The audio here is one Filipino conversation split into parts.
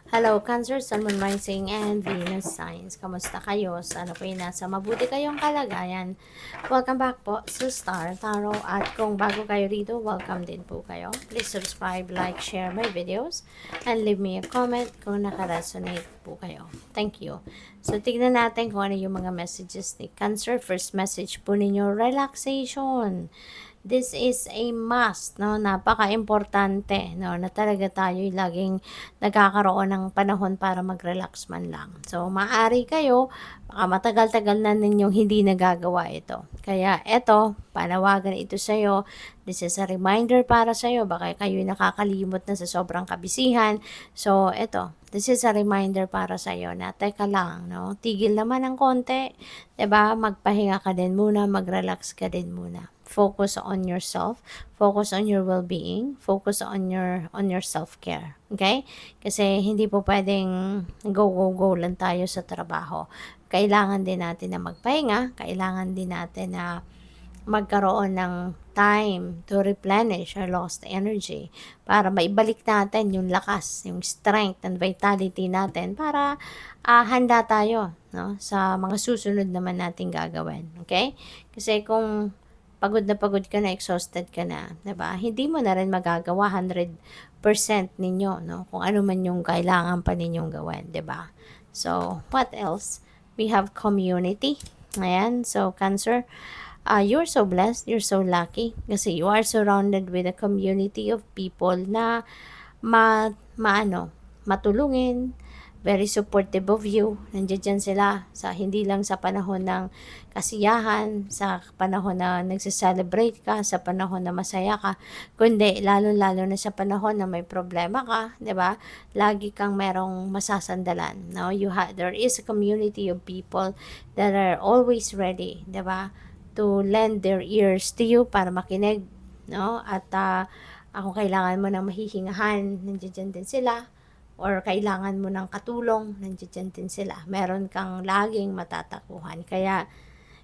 Hello, Cancer, Sun, Moon, Rising, and Venus signs. Kamusta kayo? Sana po nasa mabuti kayong kalagayan. Welcome back po sa Star Tarot. At kung bago kayo rito, welcome din po kayo. Please subscribe, like, share my videos, and leave me a comment kung nakaresonate po kayo. Thank you. So, tignan natin kung ano yung mga messages ni Cancer. First message po ninyo, relaxation. This is a must, no? Napaka-importante, no? Na talaga tayo laging nagkakaroon ng panahon para mag-relax man lang. So, maaari kayo, baka matagal-tagal na ninyong hindi nagagawa ito. Kaya, eto, panawagan ito sa'yo. This is a reminder para sa'yo. Baka kayo nakakalimot na sa sobrang kabisihan. So, eto, this is a reminder para sa'yo na, teka lang, no? Tigil naman ng konti. 'Di ba? Magpahinga ka din muna, mag-relax ka din muna. Focus on yourself, focus on your well-being, focus on your self-care. Okay? Kasi hindi po pwedeng go go go lang tayo sa trabaho. Kailangan din natin na magpahinga, kailangan din natin na magkaroon ng time to replenish our lost energy para maibalik natin yung lakas, yung strength and vitality natin para handa tayo, no, sa mga susunod naman nating gagawin. Okay? Kasi kung pagod ka na, exhausted ka na, 'di ba? Hindi mo na rin magagawa 100% ninyo, no? Kung ano man yung kailangan pa ninyong gawin, 'di ba? So, what else? We have community. Ayan, so Cancer, you're so blessed, you're so lucky kasi you are surrounded with a community of people na maano, matulungin, very supportive of you. Nandiyan dyan sila sa hindi lang sa panahon ng kasiyahan, sa panahon na nagse-celebrate ka, sa panahon na masaya ka, kundi lalo-lalo na sa panahon na may problema ka, 'di ba? Lagi kang merong masasandalan, no? There is a community of people that are always ready, 'di ba? To lend their ears to you para makinig, no? At kung kailangan mo ng mahihingahan, nandiyan din sila. Or kailangan mo ng katulong, nandiyan din sila. Meron kang laging matatakuhan. Kaya,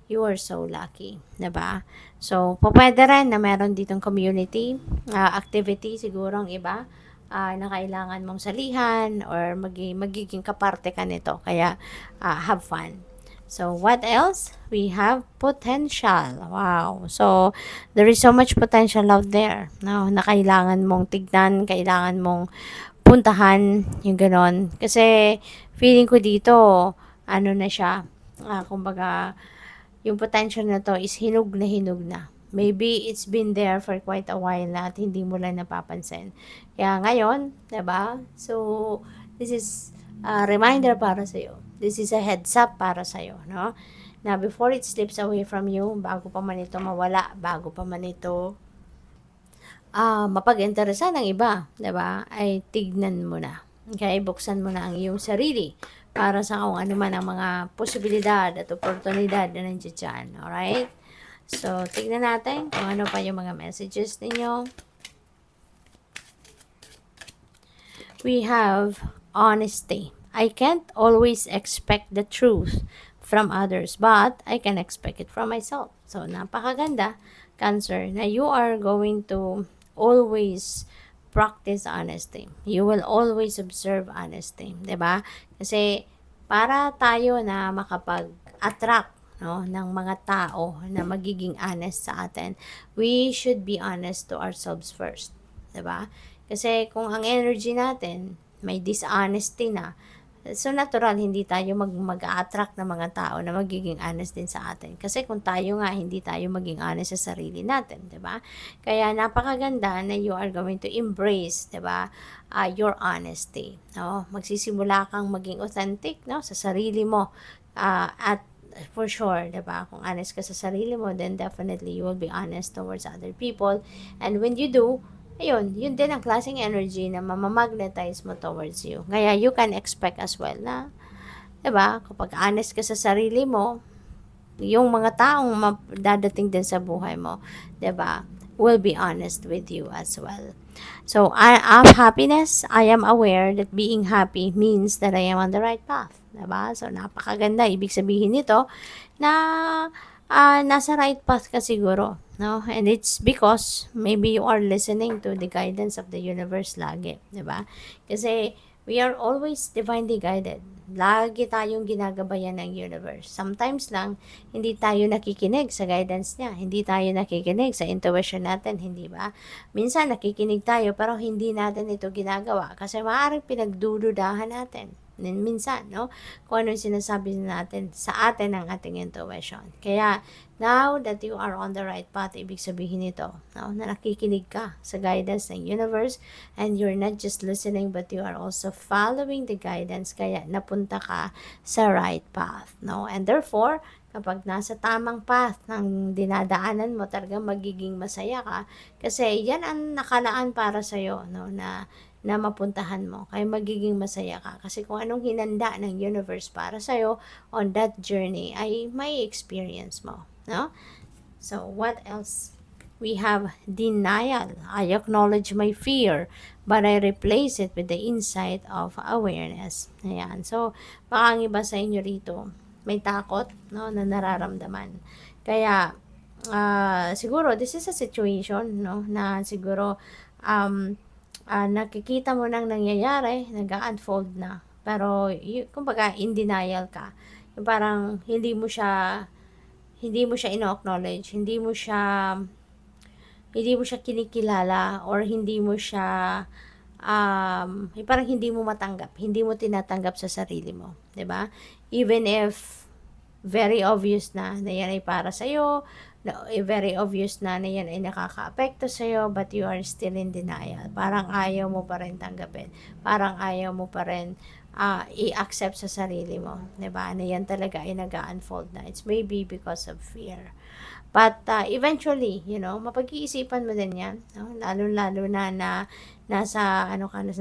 you are so lucky, 'di ba? So, pwede rin na meron ditong community activity siguro ang iba na kailangan mong salihan or magiging kaparte ka nito. Kaya, have fun. So, what else? We have potential. Wow. So, there is so much potential out there, no, na kailangan mong tignan, kailangan mong puntahan, yung ganon. Kasi, feeling ko dito, ano na siya, kumbaga, yung potential na to is hinug na hinug na. Maybe it's been there for quite a while na at hindi mo lang napapansin. Kaya ngayon, 'di ba? So, this is a reminder para sa iyo. This is a heads up para sa iyo, no? Na before it slips away from you, bago pa man ito mawala, bago pa man ito mapag-interesan ng iba, 'di ba? Ay tignan mo na. Okay, buksan mo na ang iyong sarili para sa kung ano man ang mga posibilidad at oportunidad na nandiyan dyan. Alright? So, tignan natin kung ano pa yung mga messages ninyo. We have honesty. I can't always expect the truth from others, but I can expect it from myself. So, napakaganda, Cancer, na you are going to always practice honesty. You will always observe honesty, 'di ba? Kasi para tayo na makapag-attract, no, ng mga tao na magiging honest sa atin, we should be honest to ourselves first, 'di ba? Kasi kung ang energy natin may dishonesty na, so natural hindi tayo mag-a-attract ng mga tao na magiging honest din sa atin. Kasi kung tayo nga hindi tayo maging honest sa sarili natin, 'di ba? Kaya napakaganda na you are going to embrace, 'di ba? Your honesty, no? Magsisimula kang maging authentic, no, sa sarili mo. At for sure, 'di ba? Kung honest ka sa sarili mo, then definitely you will be honest towards other people. And when you do, ayun, yun din ang klaseng energy na mamamagnetize mo towards you. Kaya you can expect as well na, 'di ba, kapag honest ka sa sarili mo, yung mga taong dadating din sa buhay mo, 'di ba, will be honest with you as well. So, of happiness, I am aware that being happy means that I am on the right path. 'Di ba? So, napakaganda. Ibig sabihin nito na nasa right path ka siguro, no? And it's because maybe you are listening to the guidance of the universe lagi, 'di ba? Kasi We are always divinely guided. Lagi tayong ginagabayan ng universe. Sometimes lang, hindi tayo nakikinig sa guidance niya. Hindi tayo nakikinig sa intuition natin, hindi ba? Minsan nakikinig tayo pero hindi natin ito ginagawa kasi maaaring pinagdududahan natin. Minsan, no? Kung ano yung sinasabi natin sa atin ng ating intuition. Kaya, now that you are on the right path, ibig sabihin nito, no? Na nakikinig ka sa guidance ng universe and you're not just listening but you are also following the guidance kaya napunta ka sa right path, no? And therefore, kapag nasa tamang path ng dinadaanan mo, talagang magiging masaya ka kasi yan ang nakalaan para sa'yo, no? Na mapuntahan mo. Kaya magiging masaya ka. Kasi kung anong hinanda ng universe para sa'yo on that journey ay may experience mo. No? So, what else? We have denial. I acknowledge my fear, but I replace it with the insight of awareness. Ayan. So, baka ang iba sa inyo rito, may takot, no, na nararamdaman. Kaya, siguro, this is a situation, no, na siguro, nakikita mo nang nangyayari, nag-unfold na. Pero, kumbaga, in denial ka. Yung parang, hindi mo siya ino-acknowledge, hindi mo siya kinikilala or hindi mo siya parang hindi mo matanggap, hindi mo tinatanggap sa sarili mo, 'di ba? Even if very obvious na yan ay para sa iyo, very obvious na yan ay nakakaapekto sa iyo, but you are still in denial. Parang ayaw mo pa rin tanggapin. Parang ayaw mo pa rin i-accept sa sarili mo, 'di ba? Na yan talaga ay nag-unfold na. It's maybe because of fear. But eventually, mapag-iisipan mo din 'yan, no? Lalo-lalo na nasa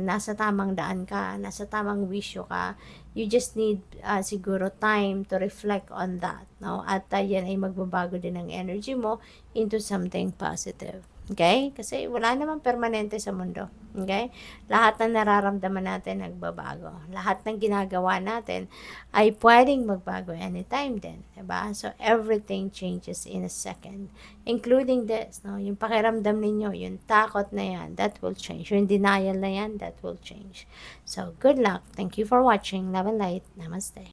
nasa tamang daan ka, nasa tamang wisyo ka. You just need siguro time to reflect on that, no? At yan ay magbabago din ang energy mo into something positive. Okay? Kasi wala namang permanente sa mundo. Okay? Lahat ng nararamdaman natin nagbabago. Lahat ng ginagawa natin ay pwedeng magbago anytime din. Diba? So, everything changes in a second. Including this, no? Yung pakiramdam ninyo, yung takot na yan, that will change. Yung denial na yan, that will change. So, good luck. Thank you for watching. Love and light. Namaste.